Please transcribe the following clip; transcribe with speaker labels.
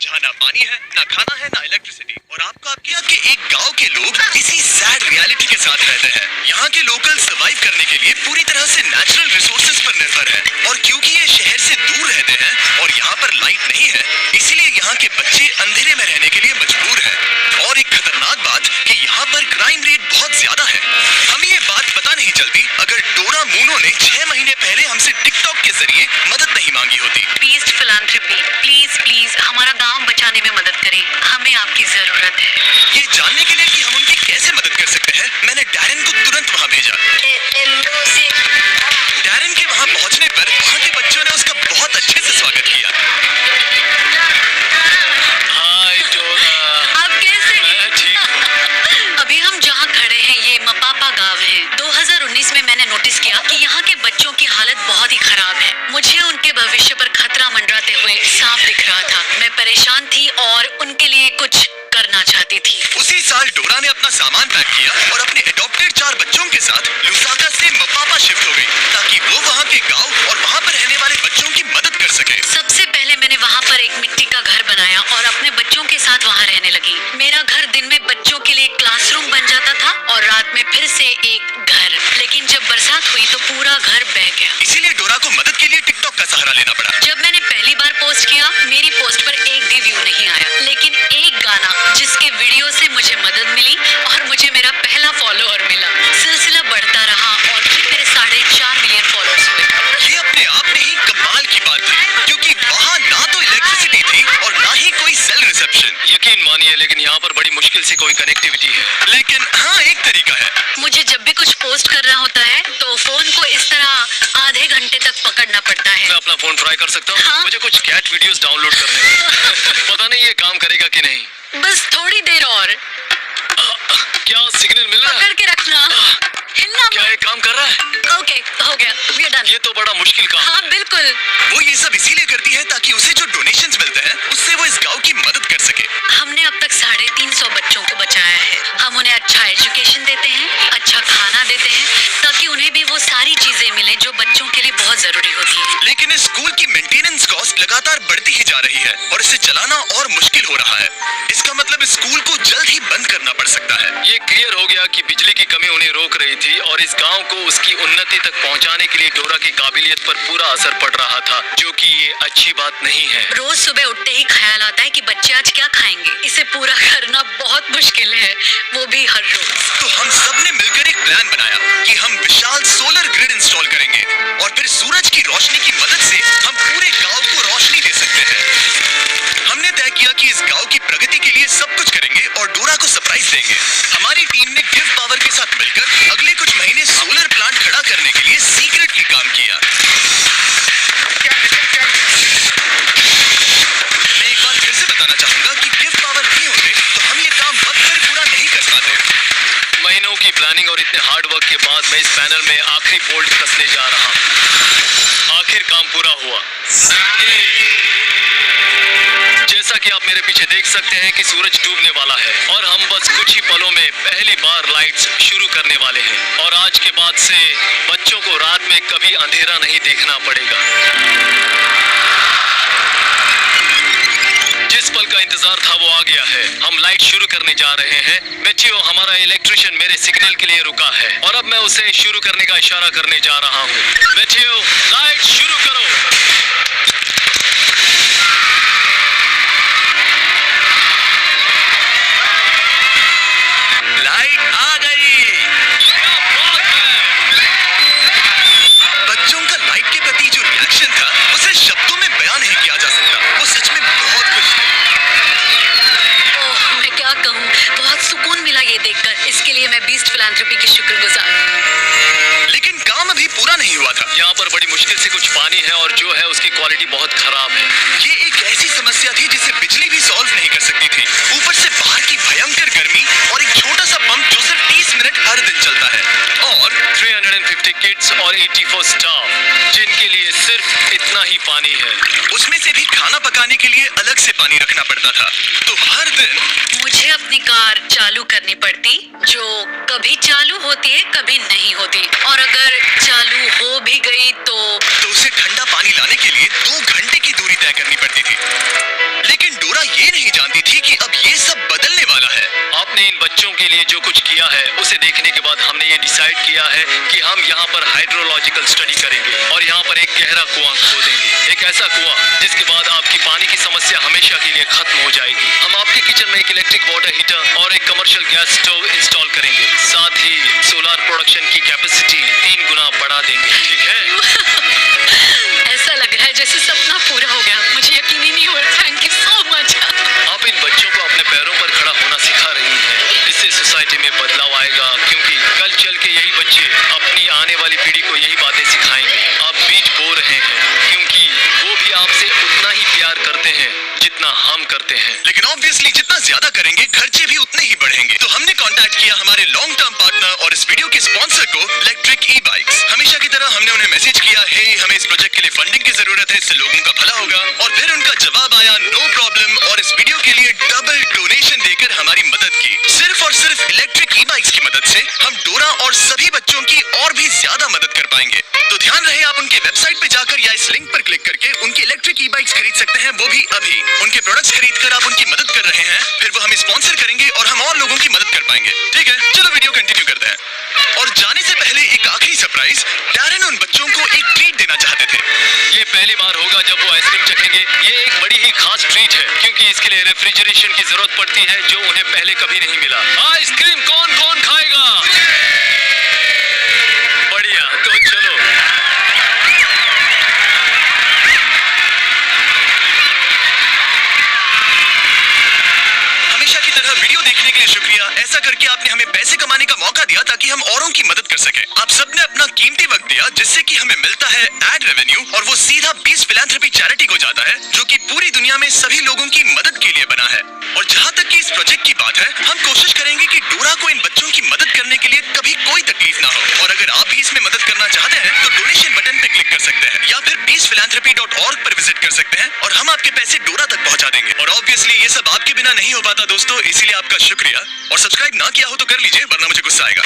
Speaker 1: जहाँ ना पानी है, ना खाना है, ना इलेक्ट्रिसिटी, और आपको आपके एक गांव के लोग इसी सैड रियलिटी के साथ रहते हैं। यहाँ के लोकल सर्वाइव करने के लिए पूरी तरह से नेचुरल रिसोर्सेज पर निर्भर है, और क्योंकि ये शहर से दूर रहते हैं और यहाँ पर लाइट नहीं है, इसीलिए यहाँ के बच्चे अंधेरे में रहने के लिए मजबूर हैं। और एक खतरनाक बात कि यहाँ पर क्राइम रेट बहुत ज्यादा है। हमें ये बात पता नहीं चलती अगर डोरा मूनो ने 6 महीने पहले हमसे टिकटॉक के जरिए मदद नहीं मांगी होती।
Speaker 2: बीस्ट फिलैंथ्रोपी, प्लीज प्लीज हमारा गांव बचाने में मदद करें, हमें आपकी जरूरत है।
Speaker 1: ये जानने के लिए कि हम उनकी कैसे मदद कर सकते हैं, मैंने डैरन को तुरंत वहाँ भेजा। डैरन के वहाँ पहुँचने पर वहाँ के बच्चों ने उसका बहुत अच्छे से स्वागत किया।
Speaker 3: हाय डोरा,
Speaker 2: आप कैसे?
Speaker 3: मैं ठीक हूँ।
Speaker 2: अभी हम जहाँ खड़े हैं ये मपापा गांव है। 2019 में मैंने नोटिस किया कि यहाँ के बच्चों की हालत बहुत ही खराब है। मुझे उनके भविष्य पर खतरा मंडराते हुए साफ दिख रहा था। मैं परेशान थी और उनके लिए कुछ करना चाहती थी।
Speaker 1: उसी साल डोरा ने अपना सामान पैक किया और अपने एडॉप्टेड 4 बच्चों के साथ लुसाका से मपापा शिफ्ट हो गई, ताकि वो वहाँ के गांव और वहाँ पर रहने वाले बच्चों की मदद कर सके।
Speaker 2: सबसे पहले मैंने वहाँ पर एक मिट्टी का घर बनाया और अपने बच्चों के साथ वहाँ रहने लगी। मेरा घर दिन में बच्चों के लिए क्लासरूम बन जाता था और रात में फिर से एक घर। लेकिन जब बरसात हुई तो पूरा घर बह गया।
Speaker 1: इसीलिए डोरा को मदद के लिए टिकटॉक का सहारा लेना पड़ा।
Speaker 2: जब मैंने पहली बार पोस्ट किया, मेरी पोस्ट पर एक भी व्यू नहीं आया, लेकिन एक गाना जिसके वीडियो से मुझे मदद मिली और मुझे मेरा पहला फॉलोअर मिला। सिलसिला बढ़ता रहा और फिर मेरे 4.5 मिलियन फॉलोअर्स हुए।
Speaker 1: ये अपने आप में ही कमाल की बात थी, क्योंकि वहाँ ना तो इलेक्ट्रिसिटी थी और ना ही कोई सेल रिसेप्शन।
Speaker 3: यकीन मानिए, लेकिन यहाँ पर बड़ी मुश्किल से कोई कनेक्टिविटी है।
Speaker 1: लेकिन हाँ, एक तरीका है।
Speaker 2: मुझे जब भी कुछ पोस्ट करना होता है तो फोन को इस तरह आधे घंटे तक पकड़ना पड़ता है।
Speaker 3: मैं अपना फोन ट्राई कर सकता हूँ?
Speaker 2: हाँ?
Speaker 3: मुझे कुछ कैट वीडियोस डाउनलोड करने हैं। पता नहीं ये काम करेगा कि नहीं।
Speaker 2: बस थोड़ी देर और।
Speaker 3: क्या सिग्नल मिल रहा है?
Speaker 2: पकड़ के रखना, हिलना
Speaker 3: क्या ये काम कर रहा है?
Speaker 2: ओके, हो गया, वी आर डन।
Speaker 3: ये तो बड़ा मुश्किल काम
Speaker 2: हाँ
Speaker 3: है।
Speaker 2: बिल्कुल।
Speaker 1: वो ये सब इसीलिए करती है ताकि उसे जो डोनेशंस मिलते हैं उससे वो इस गांव की मदद कर सके।
Speaker 2: हमने अब तक 350 बच्चों को बचाया है। हम उन्हें अच्छा एजुकेशन देते हैं, अच्छा खाना देते हैं, ताकि उन्हें भी वो सारी चीजें मिले जो बच्चों के लिए बहुत जरूरी होती है।
Speaker 1: लेकिन इस स्कूल की मेंटेनेंस कॉस्ट लगातार बढ़ती ही जा रही है और इसे चलाना और मुश्किल हो रहा है। इसका मतलब इस स्कूल को जल्द ही बंद करना पड़ सकता है।
Speaker 3: ये क्लियर हो गया कि बिजली की कमी उन्हें रोक रही थी और इस गांव को उसकी उन्नति तक पहुंचाने के लिए डोरा की काबिलियत पर पूरा असर पड़ रहा था, जो कि ये अच्छी बात नहीं है।
Speaker 2: रोज सुबह उठते ही ख्याल आता है कि बच्चे आज क्या खाएंगे। इसे पूरा करना बहुत मुश्किल है, वो भी हर रोज।
Speaker 1: तो हम सब ने मिलकर एक प्लान बनाया कि हम विशाल सोलर ग्रिड इंस्टॉल करेंगे और फिर सूरज की रोशनी की मदद से हम पूरे गांव को रोशनी दे सकते हैं। हमने तय किया कि इस गांव की प्रगति के लिए सब कुछ करेंगे और डोरा को सरप्राइज देंगे। हमारी टीम ने गिव पावर के साथ मिलकर अगले कुछ महीने सोलर प्लांट खड़ा करने के लिए सीक्रेटली काम किया। मैं एक बार फिर से बताना चाहूंगा कि गिव पावर नहीं होते तो हम ये काम वक्त पर पूरा नहीं कर पाते।
Speaker 3: महीनों की प्लानिंग और इतने हार्ड वर्क के बाद मैं इस पैनल में आखिरी बोल्ट कसने जा रहा हूँ। आखिर काम पूरा हुआ। जैसा कि आप मेरे पीछे देख सकते हैं कि सूरज डूबने वाला है और हम बस कुछ ही पलों में पहली बार लाइट्स शुरू करने वाले हैं। और आज के बाद से बच्चों को रात में कभी अंधेरा नहीं देखना पड़ेगा। जिस पल का इंतजार था वो आ गया है। हम लाइट शुरू करने जा रहे हैं। बच्चियों, हमारा इलेक्ट्रिशियन मेरे सिग्नल के लिए रुका है और अब मैं उसे शुरू करने का इशारा करने जा रहा हूँ। बच्चियों, लाइट शुरू करो।
Speaker 1: लाइट आ गई। बच्चों का लाइट के प्रति जो रिएक्शन था उसे शब्दों में बयान नहीं किया जा सकता। वो सच में बहुत खुश थे।
Speaker 2: ओह, मैं क्या कहूँ, बहुत सुकून मिला ये देखकर। इसके लिए मैं बीस्ट फिलैंथ्रोपी की शुक्रगुजार हूँ।
Speaker 1: लेकिन काम अभी पूरा नहीं हुआ था।
Speaker 3: यहाँ पर बड़ी मुश्किल से कुछ पानी है और जो है उसकी क्वालिटी बहुत खराब है।
Speaker 1: ये एक ऐसी समस्या थी जिसे बिजली भी सॉल्व नहीं कर सकती थी। ऊपर से बाहर की भयंकर गर्मी और एक छोटा सा पंप जो सिर्फ 30 मिनट हर दिन चलता है और
Speaker 3: 350 किड्स और 84 स्टाफ जिनके लिए सिर्फ इतना ही पानी है।
Speaker 1: उसमें से भी खाना पकाने के लिए अलग से पानी रखना पड़ता था। तो हर दिन
Speaker 2: मुझे अपनी कार चालू करनी पड़ती, जो कभी चालू होती है कभी नहीं होती, और अगर चालू हो भी गई तो
Speaker 1: उसे ठंडा पानी लाने के लिए 2 घंटे की दूरी तय करनी पड़ती थी। लेकिन लेकिन डोरा ये नहीं जानती थी कि अब ये सब बदलने वाला है।
Speaker 3: आपने इन बच्चों के लिए जो कुछ किया है उसे देखने के बाद हमने ये डिसाइड किया है कि हम यहाँ पर हाइड्रोलॉजिकल स्टडी करेंगे और यहाँ पर एक गहरा कुआं खोदेंगे, एक ऐसा कुआं जिसके बाद आपकी पानी की समस्या हमेशा के लिए खत्म हो जाएगी। हम आपके किचन में एक इलेक्ट्रिक वाटर हीटर और एक कमर्शियल गैस स्टोव इंस्टॉल करेंगे, साथ ही सोलर प्रोडक्शन की कैपेसिटी 3 गुना बढ़ा देंगे। ठीक है,
Speaker 2: ऐसा लग रहा है जैसे सपना पूरा हो गया, मुझे यकीन ही नहीं हो रहा। Thank you so much.
Speaker 3: आप इन बच्चों को अपने पैरों पर खड़ा होना सिखा रही हैं। इससे सोसाइटी में बदलाव आएगा, क्योंकि कल चल के यही बच्चे अपनी आने वाली पीढ़ी को यही बातें सिखाएंगे। आप बीज बो रहे हैं, क्योंकि वो भी आपसे उतना ही प्यार करते हैं जितना हम करते हैं।
Speaker 1: लेकिन ऑब्वियसली जितना ज्यादा करेंगे खर्चे भी उतने ही बढ़ेंगे। तो हमने कांटेक्ट किया हमारे लॉन्ग टर्म पार्टनर और इस वीडियो के स्पॉन्सर को, इलेक्ट्रिक ई बाइक्स। हमेशा की तरह हमने उन्हें मैसेज किया, हे हमें इस प्रोजेक्ट के लिए फंडिंग की जरूरत है, इससे लोगों का भला होगा। और फिर उनका जवाब आया, नो प्रॉब्लम, और इस वीडियो के लिए डबल डोनेशन देकर हमारी मदद की। सिर्फ और सिर्फ इलेक्ट्रिक ई बाइक्स की मदद से हम डोरा और सभी बच्चों की और भी ज्यादा मदद कर पाएंगे। तो ध्यान रहे, आप उनके वेबसाइट पे जाकर या इस लिंक पर क्लिक करके उनकी इलेक्ट्रिक ई बाइक्स खरीद सकते हैं, वो भी अभी। उनके प्रोडक्ट्स खरीद कर आप उनकी मदद कर रहे हैं, फिर वो हमें स्पॉन्सर करेंगे और हम और लोगों की मदद कर पाएंगे। ठीक है, चलो वीडियो कंटिन्यू करते हैं। और जाने से पहले एक आखिरी सरप्राइज, डैरेन उन बच्चों को एक ट्रीट देना चाहते थे।
Speaker 3: ये पहली बार होगा जब वो आइसक्रीम चखेंगे। ये एक बड़ी ही खास ट्रीट है, क्योंकि इसके लिए रेफ्रिजरेशन की जरूरत पड़ती है, जो उन्हें पहले कभी नहीं मिला। आइसक्रीम कौन कौन खाएगा? बढ़िया, तो चलो।
Speaker 1: हमेशा की तरह वीडियो देखने के लिए शुक्रिया। ऐसा करके आपने हमें पैसे कमाने का मौका दिया ताकि हम औरों की मदद कर सकें। आप सबने अपना कीमती वक्त दिया, जिससे कि हमें मिलता है एड रेवेन्यू, और वो सीधा 20 फिलैंथ्रोपी चैरिटी को जाता है, जो कि पूरी दुनिया में सभी लोगों की मदद के लिए बना है। और जहाँ तक कि इस प्रोजेक्ट की बात है, हम कोशिश करेंगे कि डोरा को इन बच्चों की मदद करने के लिए कभी कोई तकलीफ ना हो। और अगर आप भी इसमें मदद करना चाहते हैं तो डोनेशन बटन पे क्लिक कर सकते हैं, या फिर 20philanthropy.org पर विजिट कर सकते हैं और हम आपके पैसे डोरा तक पहुँचा देंगे। और ऑब्वियसली ये सब आपके बिना नहीं हो पाता दोस्तों, इसीलिए आपका शुक्रिया। और सब्सक्राइब ना किया हो तो कर लीजिए, वरना मुझे गुस्सा आएगा।